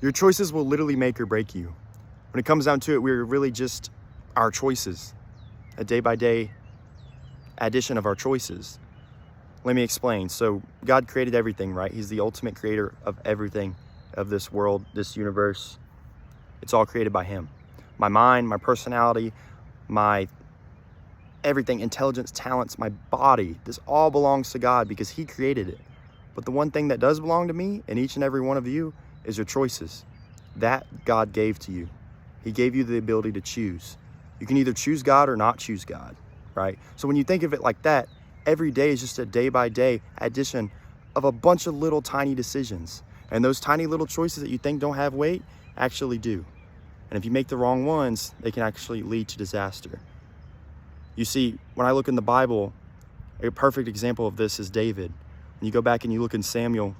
Your choices will literally make or break you. When it comes down to it, we're really just our choices, a day-by-day addition of our choices. Let me explain. So God created everything, right? He's the ultimate creator of everything, of this world, this universe. It's all created by him. My mind, my personality, my everything, intelligence, talents, my body, this all belongs to God because he created it. But the one thing that does belong to me and each and every one of you is your choices. That God gave to you. He gave you the ability to choose. You can either choose God or not choose God, right? So when you think of it like that, every day is just a day-by-day addition of a bunch of little tiny decisions. And those tiny little choices that you think don't have weight actually do. And if you make the wrong ones, they can actually lead to disaster. You see, when I look in the Bible, a perfect example of this is David. When you go back and you look in Samuel,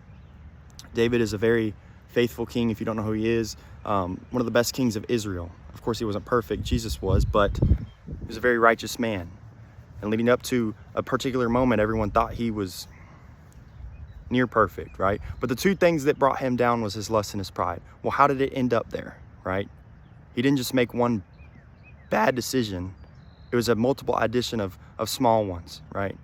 David is a very faithful king. If you don't know who he is, one of the best kings of Israel. Of course, he wasn't perfect, Jesus was, but he was a very righteous man. And leading up to a particular moment, everyone thought he was near perfect, right? But the two things that brought him down was his lust and his pride. Well, how did it end up there, right? He didn't just make one bad decision. It was a multiple addition of small ones, right?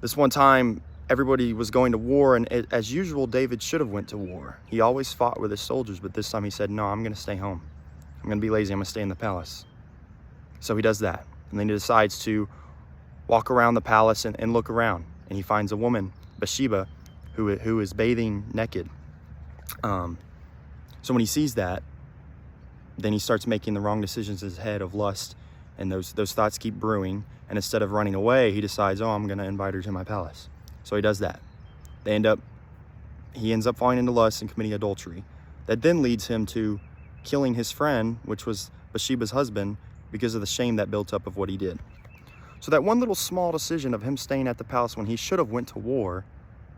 This one time, everybody was going to war, and as usual, David should have went to war. He always fought with his soldiers, but this time he said, no, I'm going to stay home. I'm going to be lazy. I'm going to stay in the palace. So he does that. And then he decides to walk around the palace and look around. And he finds a woman, Bathsheba, who is bathing naked. So when he sees that, then he starts making the wrong decisions in his head of lust. And those thoughts keep brewing. And instead of running away, he decides, oh, I'm going to invite her to my palace. So he does that. He ends up falling into lust and committing adultery. That then leads him to killing his friend, which was Bathsheba's husband, because of the shame that built up of what he did. So that one little small decision of him staying at the palace when he should have went to war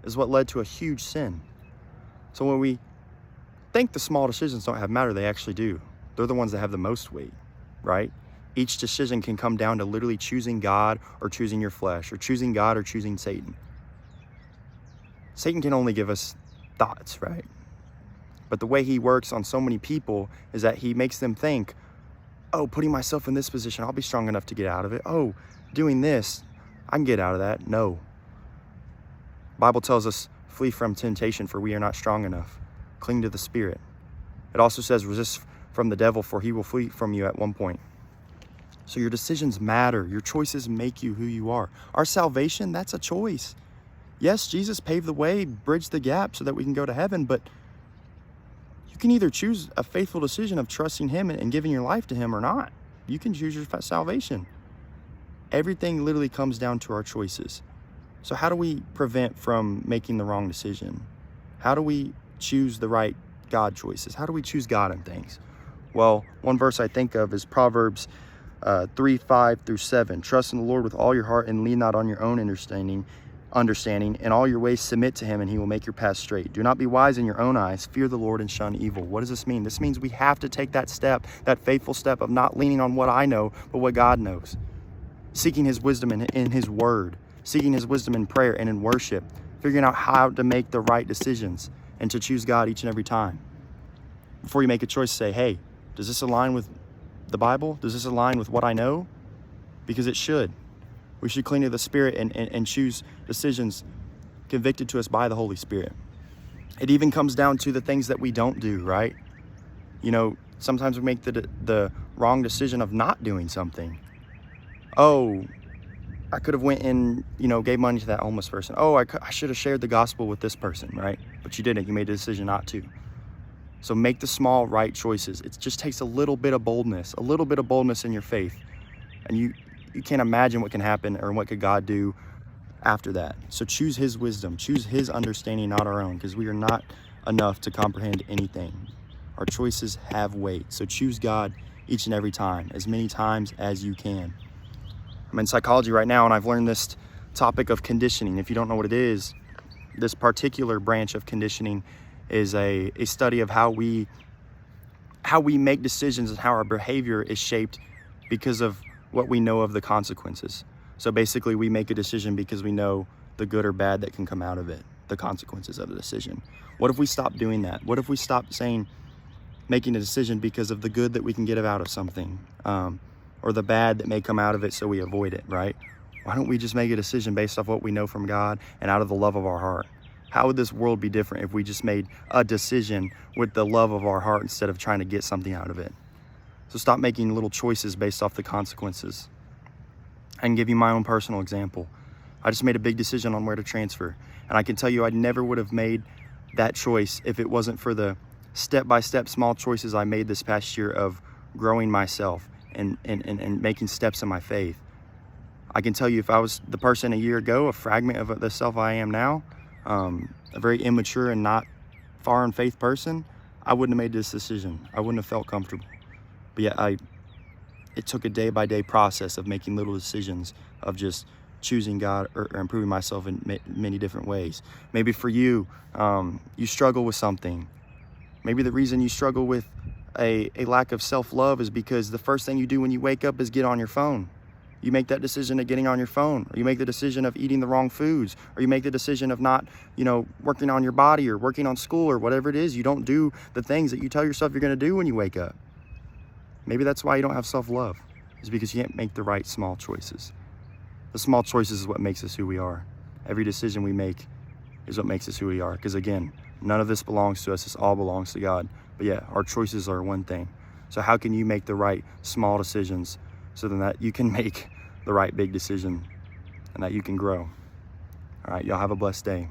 is what led to a huge sin. So when we think the small decisions don't have matter, they actually do. They're the ones that have the most weight, right? Each decision can come down to literally choosing God or choosing your flesh, or choosing God or choosing Satan. Satan can only give us thoughts, right? But the way he works on so many people is that he makes them think, oh, putting myself in this position, I'll be strong enough to get out of it. Oh, doing this, I can get out of that. No. The Bible tells us, flee from temptation, for we are not strong enough. Cling to the Spirit. It also says, resist from the devil, for he will flee from you at one point. So your decisions matter. Your choices make you who you are. Our salvation, that's a choice. Yes, Jesus paved the way, bridged the gap so that we can go to heaven, but you can either choose a faithful decision of trusting him and giving your life to him or not. You can choose your salvation. Everything literally comes down to our choices. So how do we prevent from making the wrong decision? How do we choose the right God choices? How do we choose God in things? Well, one verse I think of is Proverbs 3:5-7. Trust in the Lord with all your heart and lean not on your own understanding. In all your ways submit to him, and he will make your path straight. Do not be wise in your own eyes. Fear the Lord and shun evil. What does this mean? This means we have to take that step, that faithful step of not leaning on what I know, but what God knows. Seeking his wisdom in his word. Seeking his wisdom in prayer and in worship. Figuring out how to make the right decisions and to choose God each and every time. Before you make a choice, say, hey, does this align with the Bible? Does this align with what I know? Because it should. We should cling to the Spirit and choose decisions convicted to us by the Holy Spirit. It even comes down to the things that we don't do, right? You know, sometimes we make the wrong decision of not doing something. Oh, I could have went and, gave money to that homeless person. Oh, I should have shared the gospel with this person, right? But you didn't. You made a decision not to. So make the small right choices. It just takes a little bit of boldness in your faith. And you can't imagine what can happen or what could God do after that. So choose his wisdom, choose his understanding, not our own, because we are not enough to comprehend anything. Our choices have weight. So choose God each and every time, as many times as you can. I'm in psychology right now, and I've learned this topic of conditioning. If you don't know what it is, this particular branch of conditioning is a study of how we make decisions and how our behavior is shaped because of what we know of the consequences. So basically we make a decision because we know the good or bad that can come out of it. the consequences of the decision? What if we stop doing that? What if we stop making a decision because of the good that we can get out of something, or the bad that may come out of it, so we avoid it, right? Why don't we just make a decision based off what we know from God and out of the love of our heart? How would this world be different if we just made a decision with the love of our heart instead of trying to get something out of it? So stop making little choices based off the consequences. I can give you my own personal example. I just made a big decision on where to transfer. And I can tell you I never would have made that choice if it wasn't for the step-by-step small choices I made this past year of growing myself and making steps in my faith. I can tell you if I was the person a year ago, a fragment of the self I am now, a very immature and not far in faith person, I wouldn't have made this decision. I wouldn't have felt comfortable. But yet it took a day-by-day process of making little decisions of just choosing God or improving myself in many different ways. Maybe for you, you struggle with something. Maybe the reason you struggle with a lack of self-love is because the first thing you do when you wake up is get on your phone. You make that decision of getting on your phone, or you make the decision of eating the wrong foods, or you make the decision of not, working on your body or working on school or whatever it is. You don't do the things that you tell yourself you're going to do when you wake up. Maybe that's why you don't have self-love, is because you can't make the right small choices. The small choices is what makes us who we are. Every decision we make is what makes us who we are. Because again, none of this belongs to us. This all belongs to God. But yeah, our choices are one thing. So how can you make the right small decisions so then that you can make the right big decision and that you can grow? All right, y'all have a blessed day.